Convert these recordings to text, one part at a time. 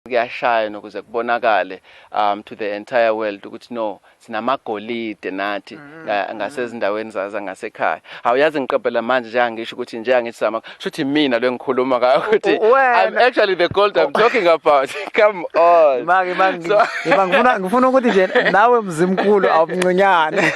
kuyashaya nokuze kubonakale to the entire world ukuthi no sinamagolide nathi ngasezindaweni zangasekhaya. Awuyazi ngiqaphela manje nje angisho ukuthi nje angisama shuthi mina lo ngikhuluma ngayo ukuthi I'm actually the gold I'm talking about. Come on. Ngifuna ukuthi nje nawe Mzimkhulu awumncinyane.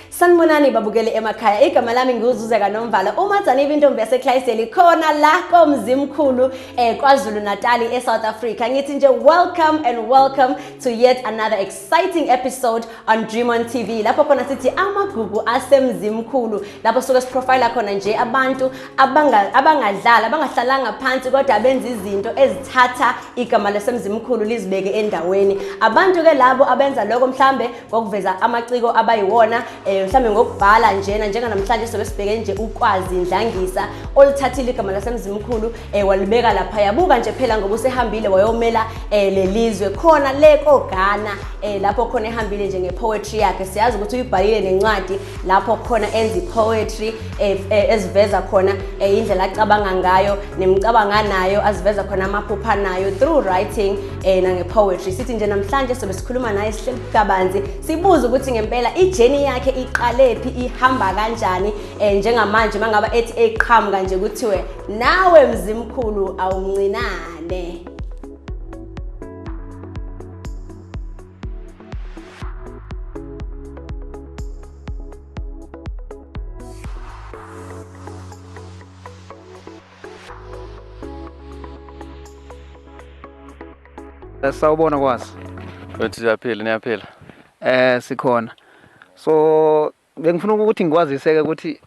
Sanibonani babukele emakhaya igama lami nguzuzeka Nomvala uma dzaniva intombi yaseKlaiseli khona la koMzimkhulu kwaZulu Natal eSouth Africa ngithi nje welcome and welcome to yet another exciting episode on Dream on TV lapho khona sithi amagugu aseMzimkhulu lapho soke siprofile khona nje abantu abangahlalanga phansi kodwa benza izinto ezithatha igama lesemzimkhulu lizibeke endaweni abantu ke labo abenza lokho mhlambe ngokuveza amaciko abayiwona mhlambe ngokubhala njena njengamhlanje sobe sibheke nje ukwazi indlangisa olithathile igama lasemzimkhulu walibeka lapha yabuka nje phela ngoba usehambile wayomela lelizwe khona leko Ghana lapho khona ehambile nje ngepoetry yakhe siyazi ukuthi uyibhalile nencwadi lapho khona enza poetry eziveza khona indlela acabanga ngayo nemicabanga nayo aziveza khona amaphupha nayo through writing nangepoetry sithi nje namhlanje sobe sikhuluma naye sihleli kabanzi sibuza ukuthi ngempela ijourney yakhe iqalephi ihamba kanjani njengamanje mangaba ethi eqhamuka nje kuthiwe nawe Mzimkhulu awumncinane. Sawubona kwazi. Uthi siyaphila niyaphila? Sikhona. So bengifuna ukuthi ngikwaziseke ukuthi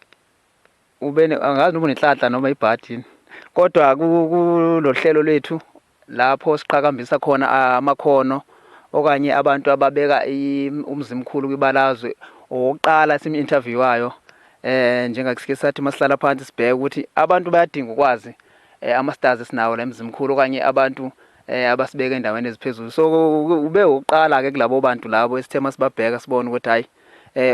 angazi noma unenhlanhla noma ibhadi kodwa kulohlelo lwethu lapho siqhakambisa khona amakhono okanye abantu ababeka uMzimkhulu kwibalazwe oqala simi-interviewayo njengakusike sathi masihlala phansi sibheke ukuthi abantu bayadinga ukwazi ama-stars esinawo la eMzimkhulu okanye abantu abasibeka endaweni eziphezulu so ube uqala ke kulabo bantu labo esithema sibabheka sibone ukuthi hayi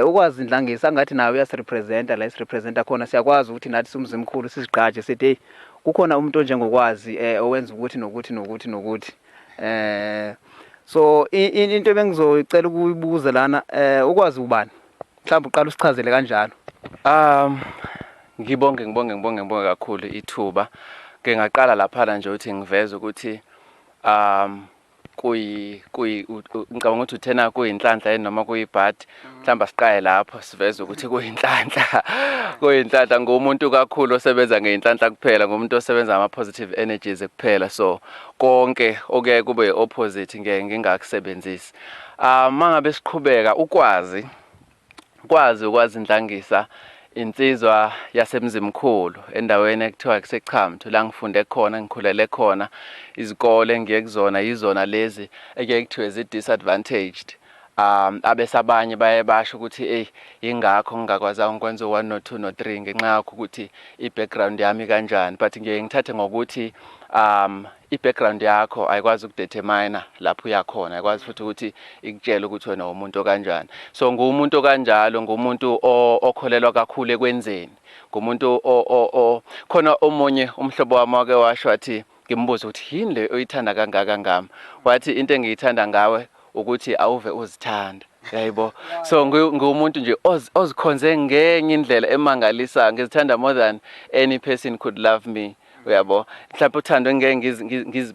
ukwazi indlangisa ngathi nawe uyasirepresenta la isirepresenta khona siyakwazi ukuthi nathi siMzimkhulu sizigqaje sithi hey kukhona umuntu njengokwazi owenza ukuthi nokuthi so into ebengizocela ukuyibuza lana ukwazi ubani mhlawumbe uqala usichazele kanjalo. Ngibonge kakhulu ithuba ke ngaqala lapha nje ukuthi ngiveze ukuthi ngicabanga ukuthi uthena kuyinhlanhla noma kuyibhadi mhlamba siqaye lapho siveze ukuthi kuyinhlanhla ngumuntu kakhulu osebenza ngeinhlanhla kuphela ngumuntu osebenza ama positive energies kuphela so konke okuye kube opposite ngeke ngingakusebenzisi mangabe siqhubeka ukwazi indlangisa insizwa yasemzimkhulu endaweni ekuthiwa kuseChamtho la ngifunde khona ngikhulele khona izikole ngiye kuzona yizona lezi eke kuthiwe zi-disadvantaged abesabanye baye basho ukuthi ingakho ngingakwazi ukwenza 1 no 2 no 3 ngenxa yakho ukuthi i-background yami kanjani but ngiye ngithathe ngokuthi i-background yakho ayikwazi ukudetermine lapho uyakhona ayikwazi futhi ukuthi ikutshela ukuthi wena umuntu kanjani so ngumuntu kanjalo ngumuntu okholelwa kakhulu ekwenzeni ngumuntu khona omunye umhlobo wami wake washo wathi ngimbuza ukuthi yini le oyithanda kangaka ngami wathi into engiyithanda ngawe ukuthi awuve uzithanda yayibo so ngumuntu nje ozikhonze ngenye indlela emangalisayo ngizithanda more than any person could love me uyabo mhlawumbe uthando ngeke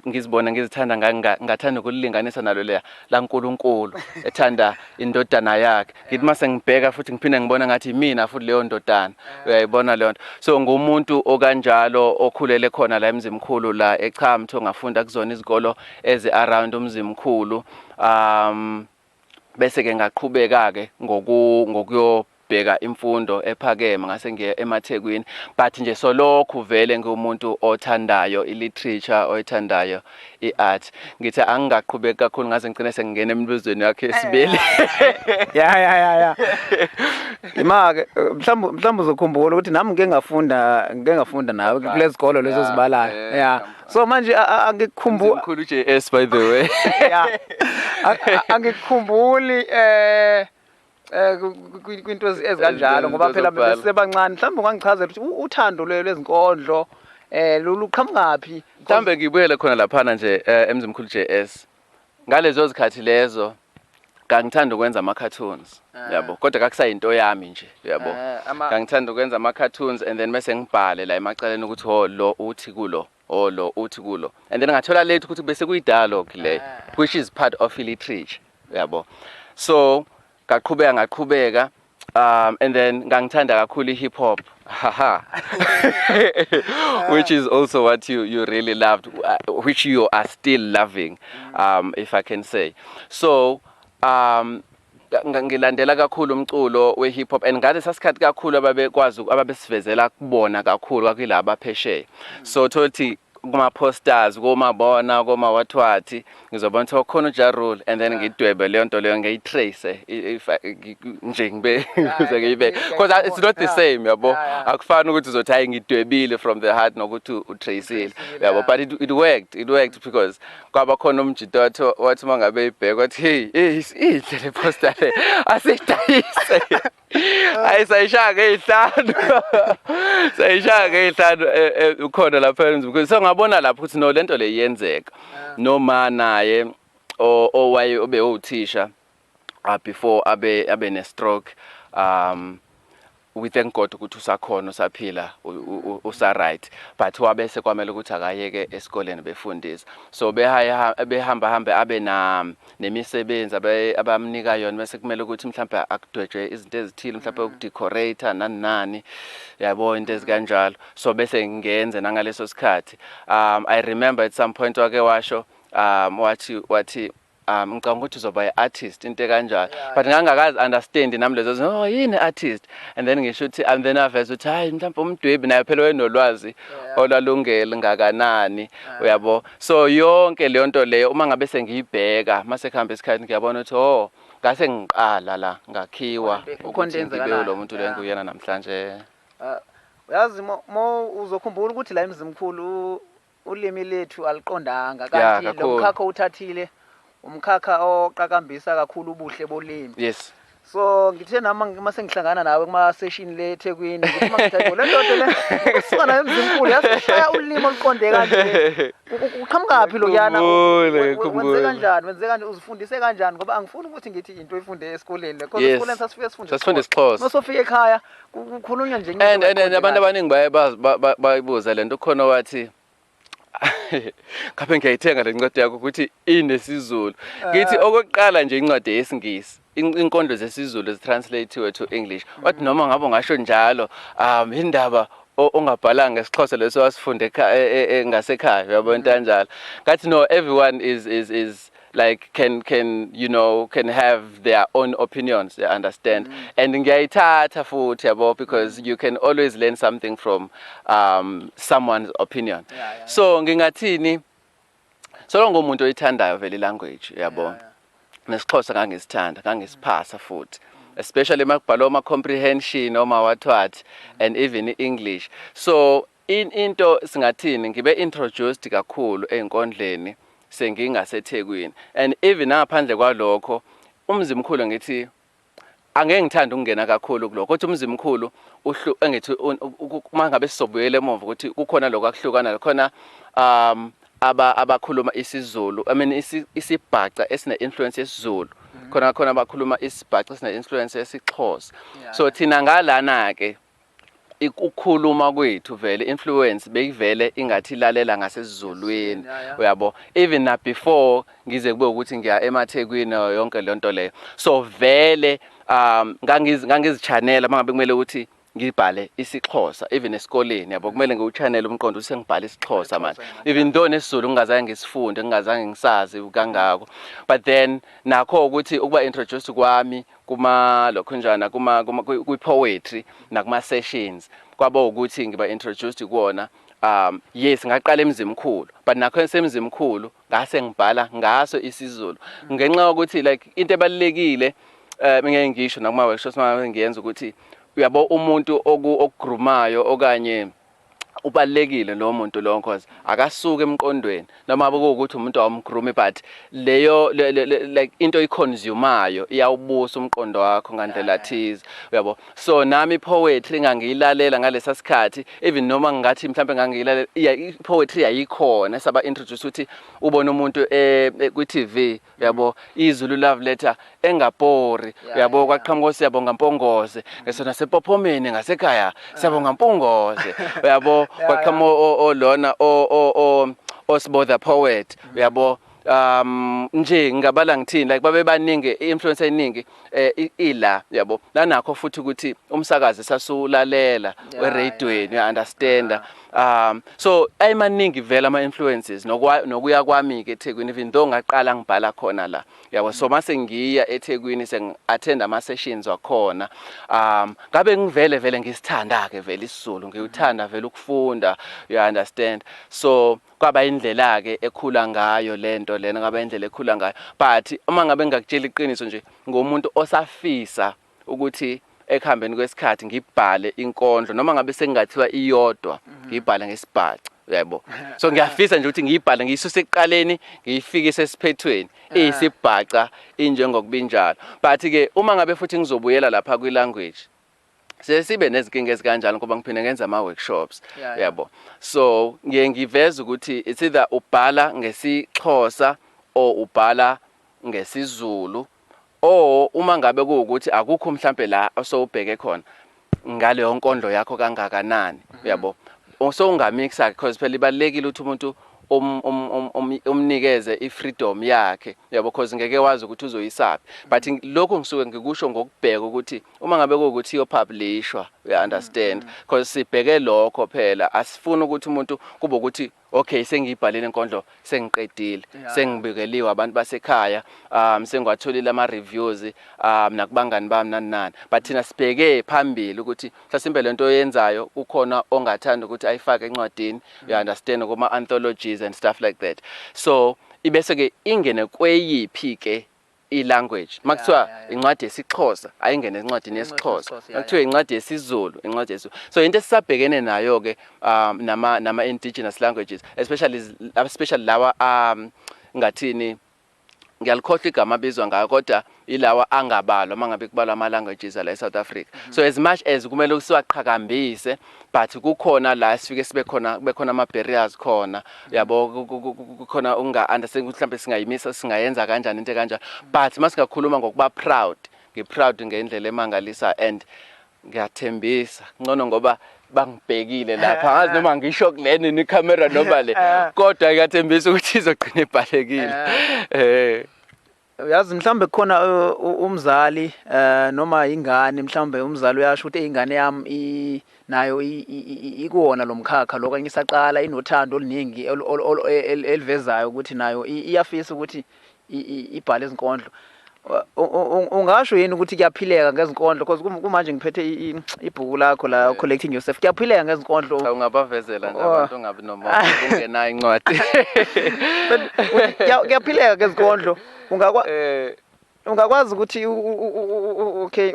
ngizibona ngizithanda ngathanda ukulinganisa nalo la laNkulunkulu ethanda indodana yakhe ngithi mase ngibheka futhi ngiphinde ngibona ngathi mina futhi leyo ndodana uyayibona leyo nto so ngumuntu okanjalo okhulele khona la eMzimkhulu la eChamtho ngafunda kuzona izikolo ezi around uMzimkhulu bese ke ngaqhubeka ke ngokuyo ngiyobheka imfundo ephakeme ngase ngiye emaThekwini, but nje solokhu vele ngumuntu othandayo iliterature, oyithandayo iart. Ngithi angingaqhubeki kakhulu ngaze ngicine sengingena emibuzweni yakhe esibili. ya imake mhlawumbe uzokhumbula ukuthi nami ngeke ngafunda nawe kulezi zikolo lezo zibalayo. Yeah, so manje angikukhumbula Mkhulu JS by the way. angikukhumbuli kwinto ezikanjalo ngoba phela besebancane. Mhlawumbe ungangichazela ukuthi uthando lwezinkondlo luqhamukaphi? Mhlambe ngibuyele khona laphana nje emzimkhulu JS. Ngalezo zikhathi lezo ngangithanda ukwenza ama-cartoons, yabo, kodwa kakusayinto yami nje, yabo. Ngangithanda ukwenza ama-cartoons and then bese ngibhale la emacaleni ukuthi lo uthi kulo, lo uthi kulo, and then ngathola lethu ukuthi bese kuyi-dialogue le, which is part of literature, yabo. So ngaqhubeka and then ngangithanda kakhulu i-hip hop, which is also what you really loved, which you are still loving, if I can say. So ngilandela kakhulu umculo we-hip hop, and ngale sasikhathi kakhulu ababesivezela kubona kakhulu kwakuyilaba phesheya. So thothi kuma-posters, komabona, koma-wathwathi, ngizobona ukuthi khona uJarul, and then ngidwebe leyo nto leyo ngiyitrace nje ngibe because it's not the same, yabo. Akufani ukuthi uzothi hayi ngidwebile from the heart nokuthi utraceile, yabo. But it worked because kwaba khona umjidotho wathi mangabe ibheka wathi hey inhle le poster le asidayise. Hayi sayishaya ngey'hlanu ukhona lapha because so ngabona lapho ukuthi no lento le yenzeka. Noma naye owaye obe uthisha before abe ne-stroke, we thank God ukuthi usakhona, usaphila, usa-right, but wabese kwamele ukuthi akayeke esikoleni befundisa. So behamba abe nemisebenzi abamnika yona, bese kumele ukuthi mhlawumbe akudwetshwe izinto ezithile, mhlawumbe ukudecorate nani, yabo, into ezikanjalo. So bese ngenze nangaleso sikhathi. I remember at some point wake washo wathi ngicabanga ukuthi uzoba i-artist into kanjalo, but ngangakazi understand nami lezo yini artist, and then ngisho ukuthi and then aveza ukuthi hayi mhlawumbe umdwebi naye phela wenolwazi olwalungele ngakanani, uyabo. So yonke leyo nto leyo uma ngabe sengiyibheka mase kuhamba isikhathi ngiyabona ukuthi ngase ngiqala la ngakhiwa ukuthi ngibe lo muntu lo engiyena namhlanje. Uyazi uzokhumbula ukuthi la emzimkhulu ulimi lethu aliqondanga, kanti lo mkhakha uthathile umkhakha oqakambisa kakhulu ubuhle bolimi. Yes. So ngithe nami mase ngihlangana nawe kuma session le eThekwini ngithi mangithathe le nto le kusuka nayo emzimkhulu yasishaya ulimi oluqonde kanje. Uqhamukaphi lo yana? Wenze kanjani uzifundise kanjani ngoba angifuni ukuthi ngithi into oyifunde esikoleni because esikoleni sasifunda isiXhosa. Masofika ekhaya kukhulunywa nje and abantu abaningi bayibuza lento khona wathi kaphe ngiyayithenga le ncwadi yakho ukuthi inesizulu. Ngithi okokuqala nje incwadi yesiNgisi, inkondlo zesizulu zitranslate to English. Wathi noma ngabe ngasho njalo indaba ongabhalanga ngesiXhosa leso wasifunde ngasekhaya, uyabona into kanjalo. Ngathi no, everyone is like can have their own opinions, they understand. And ngiyayithatha futhi yabo, because you can always learn something from someone's opinion. So ngingathini, so ngomuntu oyithandayo vele language, yabo. NesiXhosa ngangisithanda, ngangisiphasa futhi, especially makubhalwa ama-comprehension oma-wathwathi and even English. So into singathini ngibe introduced kakhulu ey'nkondleni sengingaseThekwini, and even ngaphandle kwalokho umzimkhulu ngithi angeke ngithanda ukungena kakhulu kulokho, kodwa umzimkhulu engithi uma ngabe sizobuyela emuva ukuthi kukhona lokho akuhlukana khona abakhuluma isiZulu, I mean isibhaca esine-influence yesiZulu, khona abakhuluma isibhaca esine-influence yesiXhosa. So thina ngalana-ke ukukhuluma kwethu vele influence beyivele ingathi lalela ngasesizulwini, uyabo, even na before ngize kube ukuthi ngiya emaThekwini yonke le nto leyo. So vele ngangizichanela mangabe kumele ukuthi ngibhale isiXhosa even esikoleni yabo kumele ngiwuchannel umqondo ukuthi ngibhale isiXhosa manje even though nesizulu ngingazange ngisifunde ngingazange ngisazi kangako but then nakho ukuthi ukuba introduced kwami kuma lokhunjana kwi poetry nakuma sessions kwaba ukuthi ngiba introduced kuona yes ngaqala emzimkhulu but nakho esemzimkhulu ngase ngibhala ngaso isiZulu ngenxa ukuthi like into ebalekile ngeke ngisho nakuma workshops ngiyenza ukuthi uyabo umuntu ogrumayo okanye ubalekile lo muntu lo cause akasuka emqondweni noma ukuthi umuntu awumgrumi but leyo like into iconsumayo iyawubusa umqondo wakho ngandlela thize uyabo so nami poetry ngangiyilalela ngalesa sikhathi even noma ngathi mhlambe ngangiyilalela poetry yayikhona saba introduce ukuthi ubone umuntu ku TV uyabo iZulu love letter engabhori uyabo kwaqhamuka siyabonga Mpongoze ngesona sepophomeni ngasekhaya siyabonga Mpongoze uyabo kwaqhamuka olona Osbo the poet uyabo nje ngabala ngithini like babe baningi influencer eningi ila yabo lanakho futhi ukuthi umsakazi sasulalela weradioweni you understand so ayimaningi vela ama influences nokuya kwami ke eThekwini even though ngaqala ngibhala khona la yabo so mase ngiya eThekwini sengattend ama sessions wakhona ngabe ngivele ngisithanda ke vele isiZulu ngiyuthanda vele ukufunda you understand so kwaba indlela ke ekhula ngayo lento lena ngaba indlela ekhula ngayo but uma ngabe ngakutshela iqiniso nje ngomuntu osafisa ukuthi ekhambeni kwesikhathi ngibhale inkondlo noma ngabe sengathiwa iyodwa ngibhale ngesibhaca yabo so ngiyafisa nje ukuthi ngiyibhale ngiyisuse ekuqaleni ngiyifikise esiphethweni isibhaca injengokubinjalo but ke uma ngabe futhi ngizobuyela lapha kwi language sibe nezinkinga ezikanjalo ngoba ngiphinde ngenza ama workshops yabo so ngiyengiveza ukuthi it's either ubhala ngesiXhosa or ubhala ngesiZulu or uma ngabe kuukuthi akukho mhlambe la osowubheke khona ngale yonkondlo yakho kangakanani yabo so ungamixa because phela ibalekile ukuthi umuntu umnikeze ifreedom yakhe yabo because ngeke wazi ukuthi uzoyisaphi but lokho ngisuke ngikusho ngokubheka ukuthi uma ngabe kuukuthi iyo publishwa you understand because sibheke lokho phela asifuni ukuthi umuntu kube ukuthi okay sengiyibhalile inkondlo sengiqedile sengibekeliwe abantu basekhaya sengwatholile ama reviews nakubangani bami nani but thina sibheke phambili ukuthi mhlasimbe lento oyenzayo ukhona ongathanda ukuthi ayifake encwadini you understand kuma anthologies and stuff like that so ibese ke ingene kweyiphi ke ilanguage makuthiwa incwadi yesiXhosa ayingene encwadini yesiXhosa makuthiwa incwadi yesiZulu incwadi yesiZulu so into esisabhekene nayo ke nama indigenous languages especially lawa ngathini ngiyalikhohlwa igama bizwa ngayo kodwa ilawa angabalwa mangabe kubalwa ama languages la eSouth Africa so as much as kumele usiwaqhakambise but kukhona la sifike sibe khona ama barriers khona yabo kukhona unga understand ukuthi mhlambe singayimisa singayenza kanjani into kanjani but masingakhuluma ngokuba proud ngiproud ngendlela emangalisa and ngiyathembisa ngcono ngoba bangibhekile lapha ngazi noma ngisho kuleni ni camera noma le kodwa ngiyathembisa ukuthi izogcina ibhalekile yazi mhlambe khona umzali noma ingane mhlambe umzali uyasho ukuthi ingane yami nayo ikuwona lomkhakha lokho ngisaqala inothando oluningi elivezayo ukuthi nayo iyafisa ukuthi ibhale izinkondlo ungasho yini ukuthi kuyaphileka ngezinkondlo because kumanje ngiphethe ibhuku lakho la collecting yourself kuyaphileka ngezinkondlo ungabavezela nje abantu ongabi noma ungenayo incwadi kuyaphileka ngezinkondlo ungakwazi ukuthi okay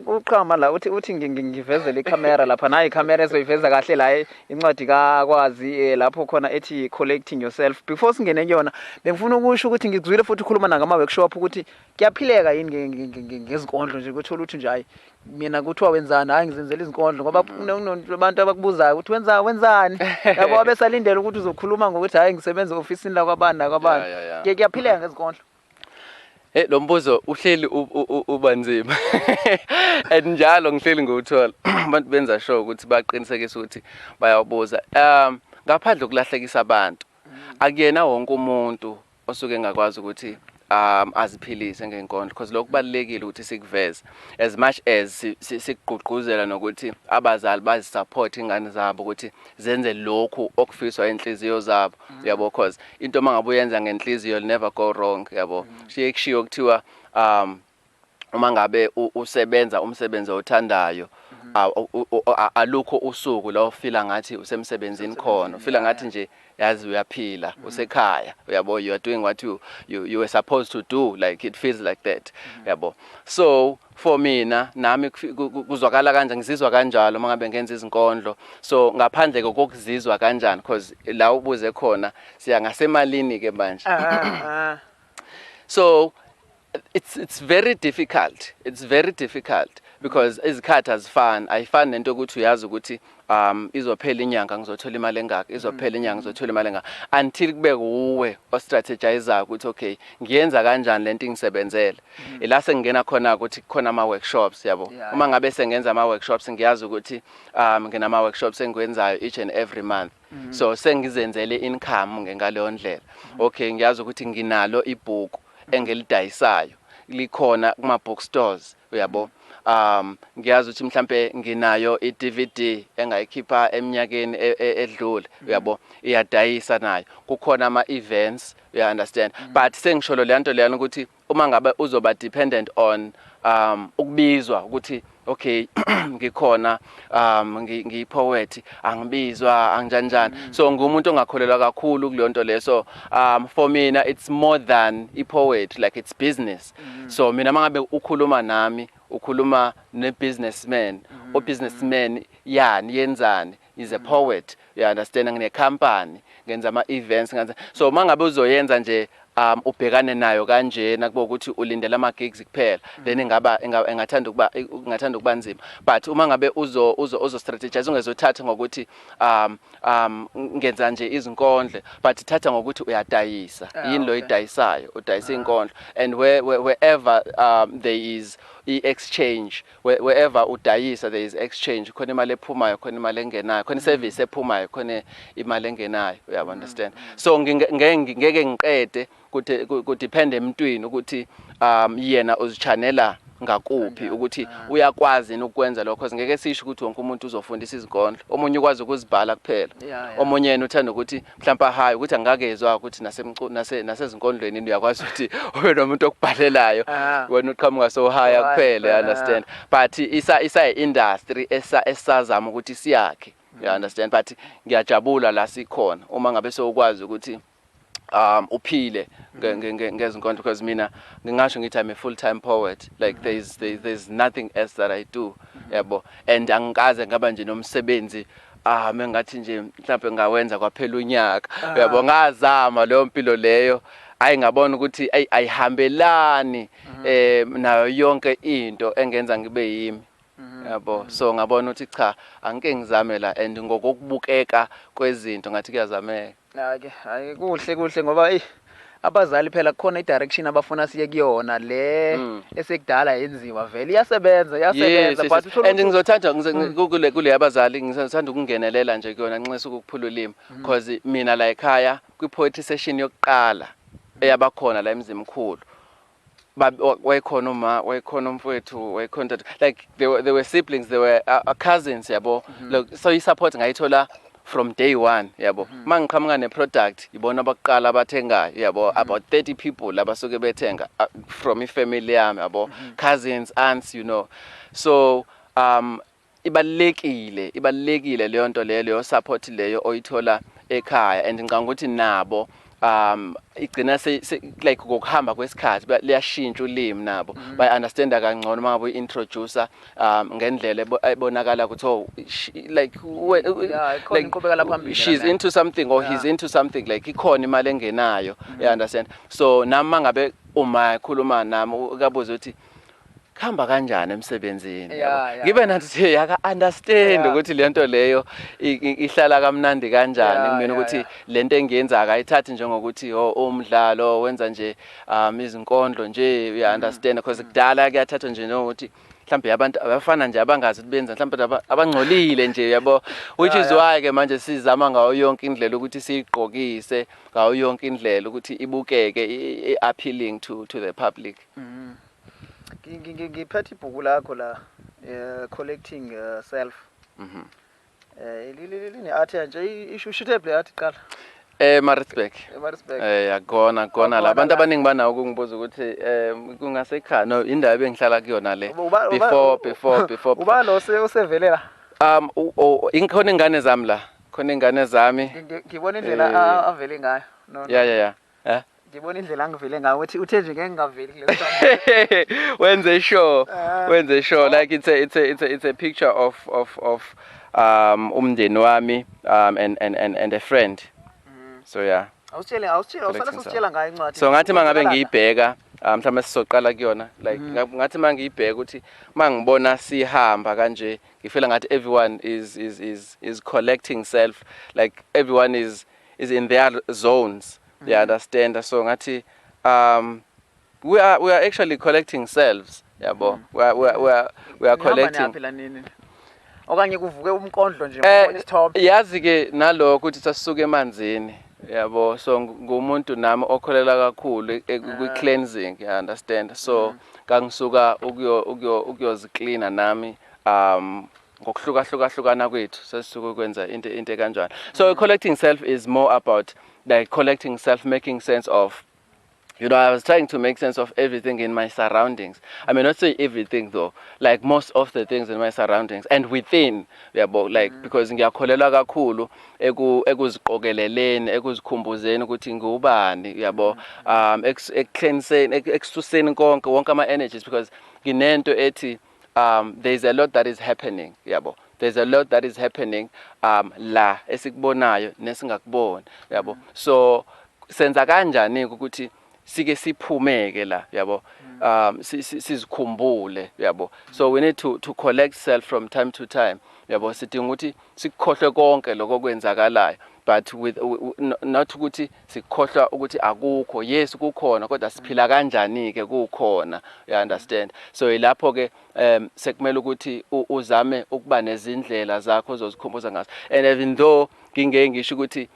uqhama la uthi ngivezele icamera lapha nayi icamera ezoyiveza kahle la incwadi kakwazi lapho khona ethi collecting yourself before singene kuyona bengifuna ukusho ukuthi ngizwile futhi ukhuluma nangama workshop ukuthi kuyaphileka yini ngezinkondlo nje ukuthola ukuthi nje hayi mina kuthiwa wenzani hayi ngizenzela izinkondlo ngoba kunabantu abakubuzayo ukuthi wenzani yabo abesalindele ukuthi uzokhuluma ngokuthi hayi ngisebenza officeini la kwabani kuyaphileka ngezinkondlo lo mbuzo uhleli ubanzima njalo ngihleli nguthola abantu benza sure ukuthi baqinisekise ukuthi bayabuza ngaphandle ukulahlekisa abantu akuyena wonke umuntu osuke engakwazi ukuthi aziphilise ngenkondlo because lokhu kubalekile ukuthi sikuveze as much as sikugqugquzela nokuthi abazali bazisupport ingane zabo ukuthi zenze lokhu okufiswa inhliziyo zabo yabo because into mangabe uyenza ngenhliziyo will never go wrong yabo kushiyo kuthiwa uma ngabe usebenza umsebenzi othandayo alukho usuku la ufila ngathi usemsebenzini khona ufila ngathi nje yazi uyaphila usekhaya uyabo you are doing what you were supposed to do like it feels like that yabo so for mina nami kuzwakala kanjani ngizizwa kanjalo mangabe ngenza izinkondlo so ngaphandle kokuzizwa kanjani because la ubuze khona siya ngasemalini ke manje so it's very difficult because izikhathi azifani ayifani nento ukuthi uyazi ukuthi izophela inyanga ngizothola imali engaka izophela inyanga ngizothola imali engaka until kube uwe ostrategize ukuthi okay ngiyenza kanjani lento ingisebenzele ila sengena khona ukuthi khona ama workshops yabo uma ngabe sengenza ama workshops ngiyazi ukuthi ngina ama workshops engikwenzayo each and every month so sengizenzele income ngaleyo ndlela okay ngiyazi ukuthi nginalo ibhuku engilidayisayo likhona kuma bookstores uyabo ngiyazi ukuthi mhlambe nginayo iDVD engayikhipha eminyakeni edlule uyabo iyadayisa nayo kukhona ama events you understand but sengisholo le nto leyana ukuthi uma ngabe uzoba dependent on ukubizwa ukuthi okay ngikhona ngiyipoet angibizwa angijanjani so ngumuntu ongakholelwa kakhulu kuleyo nto leso for mina it's more than ipoet like it's business so mina mangabe ukhuluma nami ukhuluma ne-businessman o-businessman yani yenzani is a poet you understand ngine company ngenza ama events ngenza so mangabe uzoyenza nje ubhekane nayo kanjena kuba ukuthi ulindela ama gigs kuphela then engathanda ukuba nzima but uma ngabe uzo strategize ungezothatha ngokuthi ngenza nje izinkondle but thatha ngokuthi uyadayisa yini lo idayisayo udayisa inkondlo and wherever there is exchange wherever udayisa there is exchange khona imali ephumayo khona imali engenayo khona service ephumayo khona imali engenayo you understand so ngeke ngiqede ku depend emntwini ukuthi yena uzichanela ngakuphi ukuthi uyakwazi ukwenza lokho ngeke sisho ukuthi wonke umuntu uzofundisa izinkondlo omunye ukwazi ukuzibhala kuphela omunye yena uthanda ukuthi mhlawumbe hayi ukuthi angakezwa ukuthi nasezinkondlweni uyakwazi ukuthi ube nomuntu okubhalelayo wena uqhamuka so high kuphela you understand but isa industry esazama ukuthi siyakhe you understand but ngiyajabula la sikhona uma ngabe sokwazi ukuthi uphile ngezinkondlo because mina ngingasho ngithi I'm a full-time poet like there's nothing else that I do yabo and angikaze ngaba nje nomsebenzi mengathi nje mhlawumbe ngawenza kwaphela unyaka yabo ngazama leyo mpilo leyo ngabona ukuthi ayihambelani nayo yonke into engenza ngibe yimi yabo so ngabona ukuthi cha angike ngizame la and ngokubukeka kwezinto ngathi kuyazameka hayi kuhle ngoba abazali phela kukhona idirection abafuna siye kuyona le esekudala yenziwa vele iyasebenza but and ngizothanda kule abazali ngizothanda ukungenelela nje kuyona nxese ukuphula ulimi because mina la ekhaya kwi poetry session yokuqala eyabakhona la emzimkhulu wayekhona wayekhona umfowethu wayekhona like they were siblings they were cousins yabo so i-support ngayithola from day one yabo mangiqhamuka ne-product ibona abaqala abathengayo yabo about 30 people abasuke bethenga from ifamily yami yabo cousins aunts you know so ibalekile leyo nto leyo support leyo oyithola ekhaya and ngicanga ukuthi nabo igcina like ngokuhamba kwesikhathi liyashintsha ulimi nabo bay understand kangcono mangabe uintroducer ngendlela ebonakala ukuthi like she's into something or he's into something like ikhona imali engenayo you understand so nami mangabe uma khuluma nami ukabuza ukuthi khamba kanjani emsebenzini ngibe nathi yaka understand ukuthi lento leyo ihlala kamnandi kanjani kumina ukuthi lento engiyenza akayithathi njengokuthi umdlalo wenza nje izinkondlo nje you understand because kudala kuyathathwa nje ukuthi mhlambe abantu abafana nje abangazi ukuthi benza mhlambe abangcolile nje yabo, which is why ke manje sizama ngayo yonke indlela ukuthi siyiqokise ngayo yonke indlela ukuthi ibukeke appealing to the public. Ngiphethe ibhuku lakho la collecting self. Lini art nje ishuthe play art qala. Maritzburg. Yakona la bantu abaningi banawo ukungibuza ukuthi kungasekhaya no indaba engihlala kuyona le before uba lo usevelela khona ingane zami la, khona ingane zami ngibona indlela avele ngayo. No. Yeah. Ngibona indlela angivele ngayo ukuthi uthe nje ngeke ngaveli kule wenze sure like it's a picture of umndeni wami and a friend. So yeah. Awusitshela ngayo incwadi. So ngathi mangabe ngiyibheka mhlawumbe sizoqala kuyona like ngathi mangiyibheka ukuthi mangibona sihamba kanje ngifela ngathi everyone is collecting self, like everyone is in their zones. You understand? So ngathi we are actually collecting selves. Yabo. We are collecting. Okanye kuvuke umkondlo nje ngibona isithombe. Yazi ke nalokho ukuthi sasuke emanzini. Yabo, so ngumuntu nami okholela kakhulu ku cleansing, you understand? So kangisuka ukuyozicleana nami ngokuhlukahlukana kwethu sesisuka ukwenza into kanjani. So collecting self is more about like collecting self, making sense of, you know, I was trying to make sense of everything in my surroundings. I mean, not say everything though, like most of the things in my surroundings and within, like because ngiyakholela kakhulu ekuziqokeleleni, ekuzikhumbuzeni ukuthi ngubani, yabo, eksuseni konke wonke ama energies, because nginento ethi there's a lot that is happening, yabo. There's a lot that is happening la esikubonayo nesingakuboni, yabo. So senza kanjani ukuthi sike siphumeke la, yabo, sizikhumbule, yabo. So we need to collect self from time to time, yabo, sidinga ukuthi sikhohle konke lokho kwenzakalayo, but with not ukuthi sikhohlwa ukuthi akukho. Yes kukhona kodwa siphila kanjani ke kukhona, you understand? So ilapho ke sekumele ukuthi uzame ukuba nezindlela zakho ozozikhumbuza ngazo, and even though ngingeke ngisho ukuthi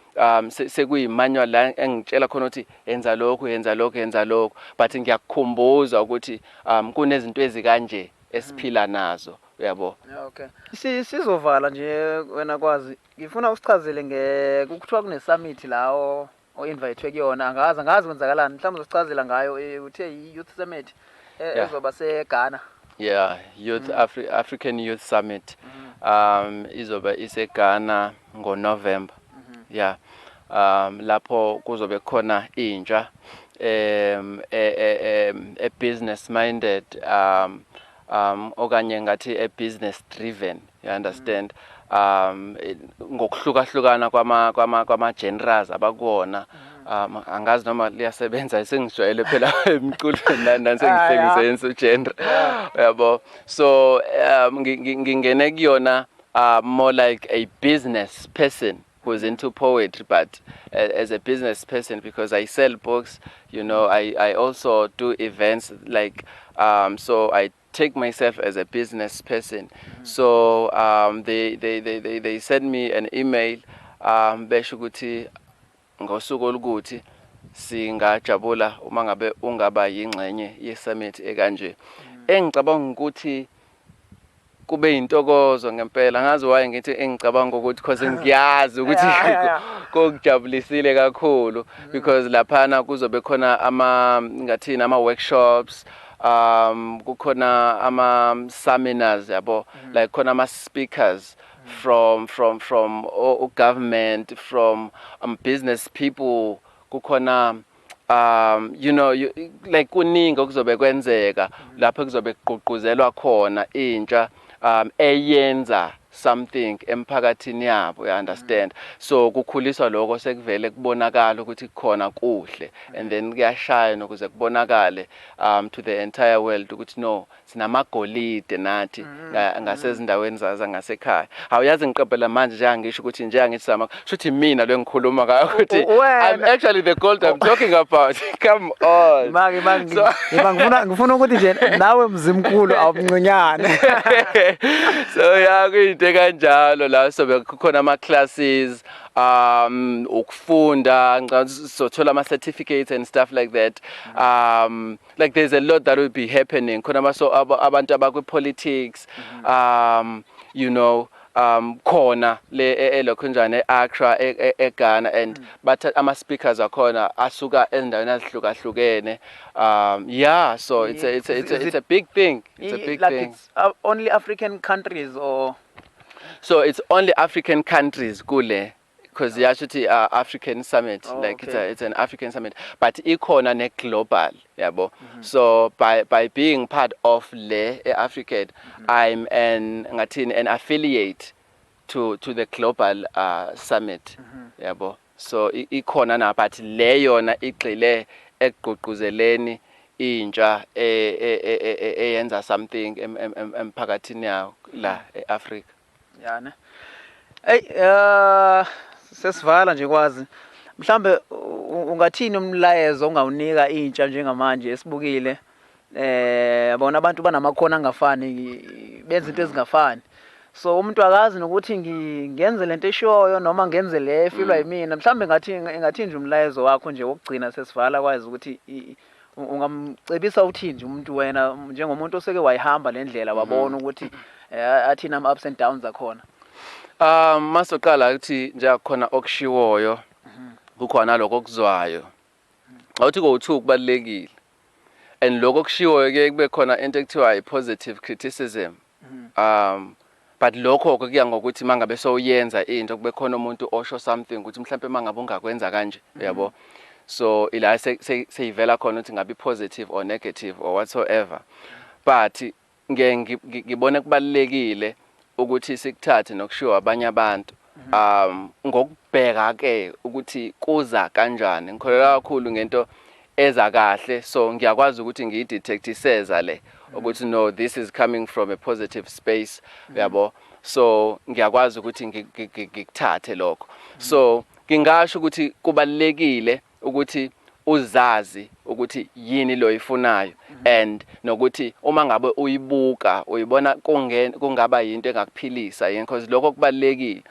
sekuyimanual la engitshela khona ukuthi yenza lokho, but ngiyakukhumbuza ukuthi kunezinto ezikanje esiphila nazo, yabo. Okay. Sizovala nje wena kwazi. Ngifuna usichazele kuthiwa kune summit la o invite kuyona, angazi kwenzakalani. Mhlawumbe usichazela ngayo uthe youth summit ezoba seGhana. Yeah, African Youth Summit. Izoba iseGhana ngoNovember. Yeah. Lapho kuzobe khona intsha a business minded okanye ngathi a business driven, you understand? Ngokuhlukahlukana kwama genres abakona. Angazi noma liyasebenza sengijwayele phela emculweni nansengisengisenza genre, yabo. So ngingene kuyona more like a business person who's into poetry, but as a business person, because I sell books, you know, I also do events, like so I take myself as a business person. So they send me an email besho ukuthi ngosuku olukuthi singajabula uma ngabe ungaba yingxenye ye-summit ekanje. Engicabanga ukuthi kube intokozo ngempela, ngazi why ngithi engicabanga ukuthi because ngiyazi ukuthi kokujabulisile kakhulu, because laphana kuzobe khona ngathini ama workshops, kukhona ama seminars, yabo, like khona ama speakers from government, from business people, kukhona you know, like kuningi okuzobe kwenzeka lapho kuzobe kuqhuquzelwa khona intsha eyenza something emphakathini yabo, you understand? So kukhuliswa lokho sekuvele kubonakala ukuthi khona kuhle, and then kuyashine ukuze kubonakale to the entire world ukuthi no, sinamagolide nathi ngasezindaweni zangasekhaya. Awuyazi ngiqaphela manje njengangisho ukuthi njengangithi shuthi mina lo ngikhuluma ngayo ukuthi I'm actually the gold I'm talking about. Come on. Ngifuna ukuthi nje nawe mzimkhulu awumnconyane. So yeah, kuyinto kanjalo la so kukhona ama classes ukufunda ngizothola ama certificates and stuff like that. Like there's a lot that will be happening khona maso abantu abakwi politics, you know, khona le lokhunjana eAccra eGhana, and but ama speakers akhona asuka endaweni ezihlukahlukene. Yeah, so it's a big thing. It's a big thing. It's only African countries or so it's only African countries kule, because yashuthi African summit, like okay. It's an African summit, but ikhona ne global, yabo. So by being part of le African, I'm an affiliate to the global summit, yabo. So ikhona na, but le yona igxile ekugquzeleni intsha eyenza something emphakathini yawo la eAfrica. Yeah, ne. Hey, sesivala nje kwazi. Mhlambe ungathini umlayezo ongawunika intsha njengamanje esibukile yabona abantu banamakhono angafani, benza into ezingafani. So umuntu akazi nokuthi ngenze lento eshoyo noma ngenze le efilwa yimina. Mhlambe ngathi nje umlayezo wakho nje wokugcina sesivala kwazi ukuthi ungamcebisa uthini nje umuntu wena njengomuntu oseke wayihamba le ndlela wabona ukuthi athina ama ups and downs akhona. Masoqala ukuthi nje khona okushiwoyo kukhona lokho okuzwayo. Awuthi ko2 kubalekile. And lokho kushiwoyo ke kube khona into ekuthiwa positive criticism. But lokho kuya ngokuthi mangabe sowuyenza into kube khona umuntu osho something ukuthi mhlambe mangabe ungakwenza kanje, yabo. So ila seyivela khona ukuthi ngabe positive or negative or whatsoever. But ngibone kubalekile ukuthi sikuthathe nokushiwa abanye abantu ngokubheka ke ukuthi kuza kanjani. Ngikholela kakhulu ngento eza kahle, so ngiyakwazi ukuthi ngiyidetect iseza le ukuthi no, this is coming from a positive space, yabo. So ngiyakwazi ukuthi ngikuthathe lokho. So ngingasho ukuthi kubalekile ukuthi uzazi ukuthi yini lo ifunayo, and nokuthi uma ngabe uyibuka uyibona kungaba yinto engakuphilisa yini, because lokho kubalekile.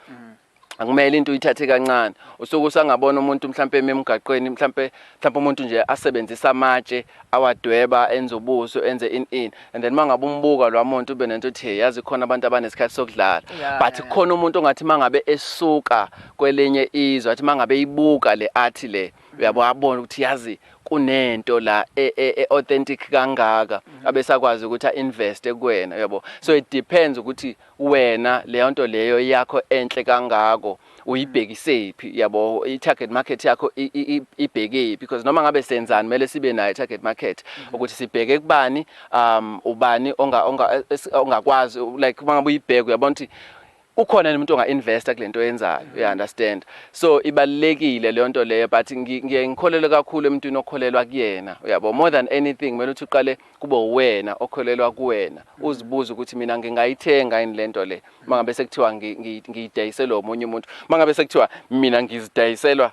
Akumele into uyithathe kancane. Usuku usangabona umuntu mhlambe emgaqweni mhlambe umuntu nje asebenzisa amatshe awadweba enze ubuso enze in and then mangabe umbuka lo muntu ube nento ethi yazi khona abantu abanesikhathi sokudlala, but khona umuntu ongathi mangabe esuka kwelenye izwe athi mangabe ibuka le art le uyabo abona ukuthi yazi kunento la authentic kangaka abesakwazi ukuthi invest kuwena, yabo. So it depends ukuthi wena leyo nto leyo yakho enhle kangako uyibhekisephi, yabo. I-target market yakho ibheke because noma ngabe senzani mele sibe nayo target market ukuthi sibheke kubani, ubani ongakwazi like mangabe uyibheke uyabona ukuthi ukhona umuntu onga-investa kulento yenzayo, you understand. So ibalekile leyo nto leyo, but ngikholelwa kakhulu emntwini okholelwa kuyena, yabo. More than anything mele uthi uqale kube uwena okholelwa kuwena, uzibuza ukuthi mina ngingayithenga yini lento le mangabe sekuthiwa ngiyidayiselwa omunye umuntu, mangabe sekuthiwa mina ngizidayiselwa,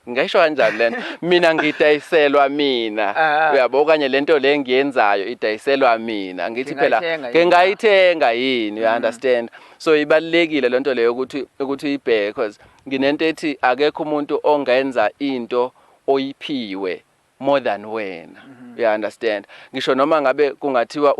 ngisho kanjani lento, mina ngidayiselwa mina, uyabo, okanye lento le engiyenzayo idayiselwa mina, ngithi phela ngingayithenga yini, you understand. So ibalekile lento leyo ukuthi uyibheke, because nginento ethi akekho umuntu ongenza into oyiphiwe more than wena, you understand. Ngisho noma ngabe kungathiwa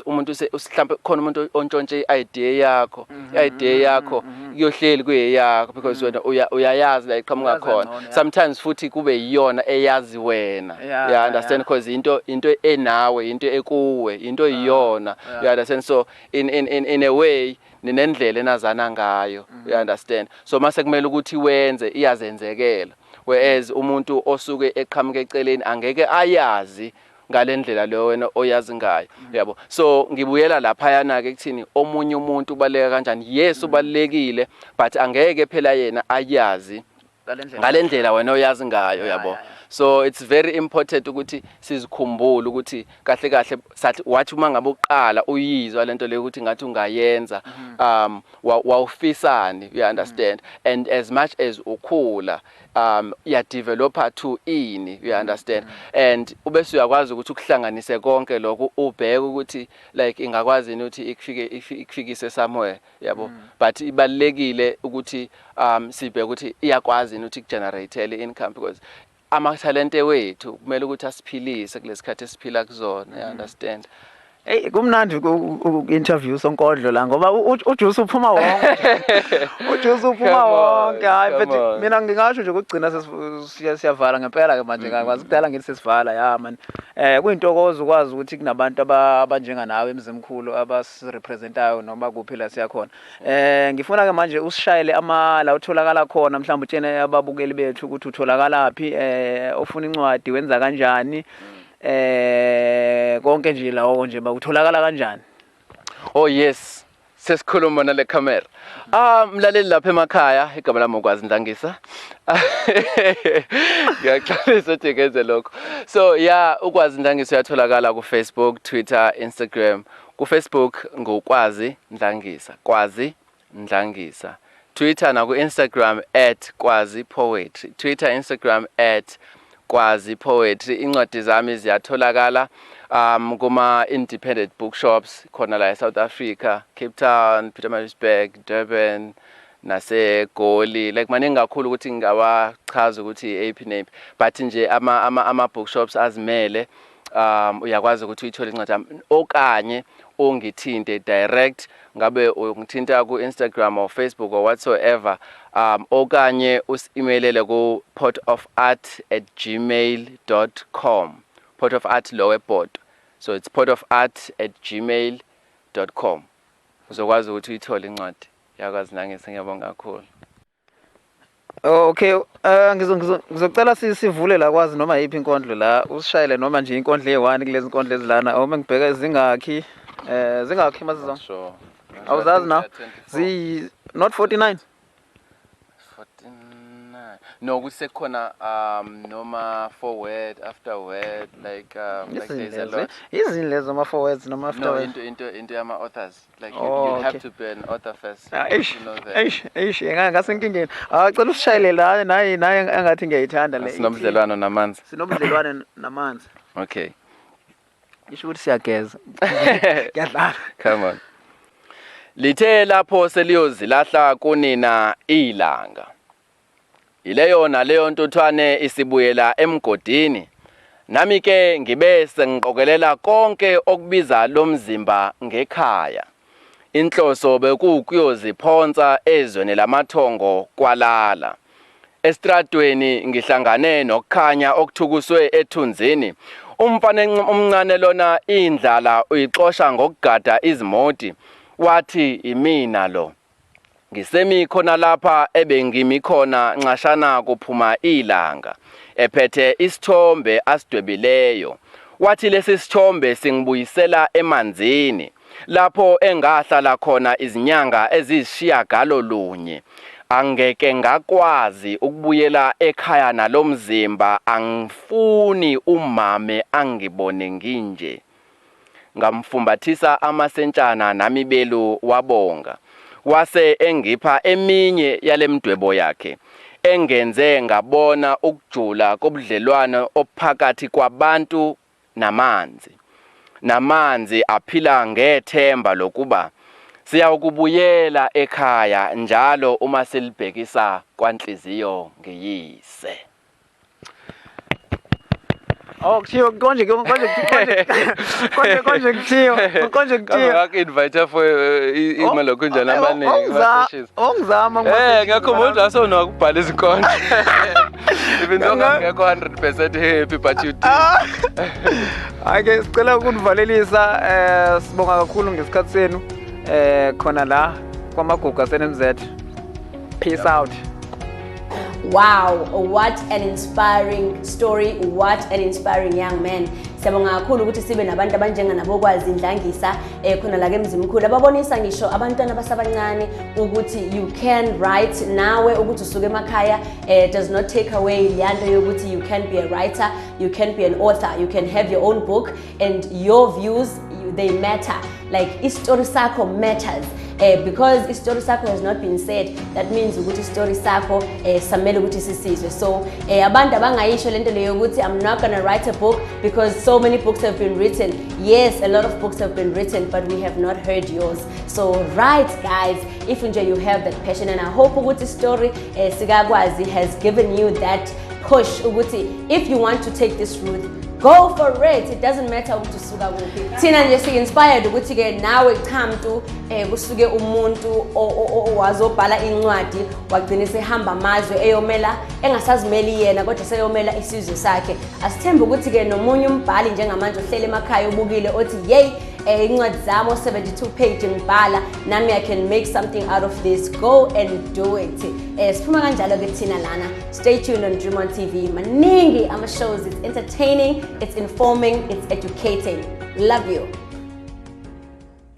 umuntu mhlambe khona umuntu ontshontshe i-idea yakho, i-idea yakho iyohleli kuyeyakho because wena uyayazi la iqhamuka khona. Sometimes futhi kube yiyona eyazi wena, you understand, because into enawe, into ekuwe, into iyona, you understand. So in a way ninendlela enazana ngayo, you understand. So mase kumele ukuthi wenze iyazenzekela, whereas umuntu osuke eqhamuka eceleni angeke ayazi ngalendlela leyo wena oyazi ngayo yabo. So ngibuyela lapha yana ke kuthini omunye umuntu ubaleka kanjani. Yes ubalekile but angeke phela yena ayazi ngalendlela wena oyazi ngayo yabo. So it's very important ukuthi sizikhumbule ukuthi kahle kahle sathi wathi uma ngabe uqala uyizwa lento le ukuthi ngathi ungayenza wawufisani, you understand, and as much as ukhula ya developer to ini, you understand, and ubese uyakwazi ukuthi ukuhlanganise konke lokho ubheke ukuthi like ingakwazi ukuthi ikufikise somewhere yabo. But ibalekile ukuthi sibheke ukuthi iyakwazi ukuthi kugenerate income because amathalente wethu kumele ukuthi asiphilise kulesikhathi esiphila kuzona, you understand. Hey kumnandi uku-interview Sonkondlo la ngoba uJuice uphuma wonke. uJuice uphuma wonke. Hayi but mina ngingasho nje ukugcina siyavala ngempela ke manje ngakwazi kudala ngithi sesivala ya man. Kuyintokozo ukwazi ukuthi kunabantu abanjenga nawe emzimkhulu abasirepresentayo noma kuphi la siyakhona. Ngifuna ke manje usishayele la utholakala khona mhlawumbe utshene ababukeli bethu ukuthi utholakala phi, ofuna incwadi wenza kanjani. Konke nje lawo nje bakutholakala kanjani? Oh yes, sesikhuluma nale camera. Mlaleli lapha emakhaya igama lami ukwazi Ndlangisa. Ngiyaxolisa ukuthi ngenze lokho. So yeah, ukwazi Ndlangisa uyatholakala ku Facebook, Twitter, Instagram. Ku Facebook ngokwazi Ndlangisa, kwazi Ndlangisa. Twitter na ku Instagram @kwazipoetry. Twitter, Instagram @kwazipoetry. Incwadi zami ziyatholakala kuma independent bookshops khona la eSouth Africa, Cape Town, Pietermaritzburg, Durban, nase Goli. Like maningi kakhulu ukuthi ngingawachaza ukuthi aphi nephi, but nje ama bookshops azimele uyakwazi ukuthi uyithole incwadi yami okanye ungithinte direct, ngabe ungithinta ku Instagram or Facebook or whatsoever, okanye usi-emailele ku potofart@gmail.com. Pot of Art lower board. So it's potofart@gmail.com. Uzokwazi ukuthi uyithole incwadi yakwazi Ndlangisa. Ngiyabonga kakhulu. Okay, ngizocela sivule la kwazi noma yiphi inkondlo la usishayele noma nje inkondlo e1 kulezi inkondlo ezilana uma ngibheka zingakhi masizonke. Sure. Awuzazi na? Not 49. 49. No, kusekhona noma forward after word like there's a lot. Izini lezo ama forwards noma after word. No, into yama authors. Like you have to be an author first. Eish, ngasenkingeni. Acela usishayele la naye engathi ngiyayithanda le. Sinobudlelwano namanzi. Sinobudlelwano namanzi. Okay. Isho ukuthi siyageza. Ngiyadlala. Come on. Lithe lapho seliyozilahla kunina ilanga. Ileyo naleyo ntuthwane isibuyela emgodini. Nami ke ngibe sengiqokelela konke okubiza lo mzimba ngekhaya. Inhloso bekukuyoziphonsa ezweni lamathongo kwalala. Estradweni ngihlangane nokukhanya okuthukuswe ethunzini. Umfana omncane lona indlala uyixosha ngokugada izimoti. Wathi imina lo. Ngisemi khona lapha ebengimi khona nxashana kuphuma ilanga. Ephethe isithombe asidwebileyo. Wathi lesi sithombe singibuyisela emanzini. Lapho engahlala khona izinyanga ezishiyagalolunye. Angeke ngakwazi ukubuyela ekhaya nalomzimba, angifuni umame angibone nginje. Ngamfumbathisa amasentshana namibelu wabonga. Wase engipha eminye yalemdwebo yakhe. Engenze ngabona ukujula kobudlelwano ophakathi kwabantu namanzi. Namanzi aphila ngethemba lokuba siyakubuyela ekhaya njalo uma silibhekisa kwanhliziyo ngiyise. Oh, kuthiwa konje kuthiwa. Invite for imalo kunjani abaningi. Ongizama ngiyakhumbula asona ukubhala izinkondlo. Even though ngekho 100% happy but you do. Ake sicela ukunivalelisa, sibonga kakhulu ngesikhathi senu khona la kwamagugu aseNMZ. Peace out. wow, what an inspiring story, what an inspiring young man. Siyabonga kakhulu ukuthi sibe nabantu abanjengana bokwazi indlangisa khona la eMzimkhulu ababonisa ngisho abantwana basabancane ukuthi you can write nawe ukuthi usuke emakhaya does not take away leyanto yokuthi you can be a writer, you can be an author, you can have your own book and your views they matter. Like istory sakho matters. Because istory sakho has not been said, that means ukuthi istory sakho samele ukuthi sisizwe. So abantu abangayisho lento leyo ukuthi I'm not going to write a book because so many books have been written. Yes, a lot of books have been written, but we have not heard yours. So write, guys, if you have that passion, and I hope ukuthi story Sikakwazi has given you that push ukuthi if you want to take this route, go for it. It doesn't matter ukuthi usuka kuphi. Thina nje si-inspired ukuthi ke nawe qhamtu kusuke umuntu owazobhala incwadi wagcina sehamba amazwe eyomela engasazimeli yena kodwa seyomela isizwe sakhe. Asithembe ukuthi ke nomunye umbhali njengamanje ohlele emakhaya ubukile othi yey incwadi zami 72 page ngibhala nami I can make something out of this. Go and do it. Siphuma kanjalo ke thina lana. Stay tuned on Dream On TV. Maningi ama shows, it's entertaining, it's informing, it's educating. Love you.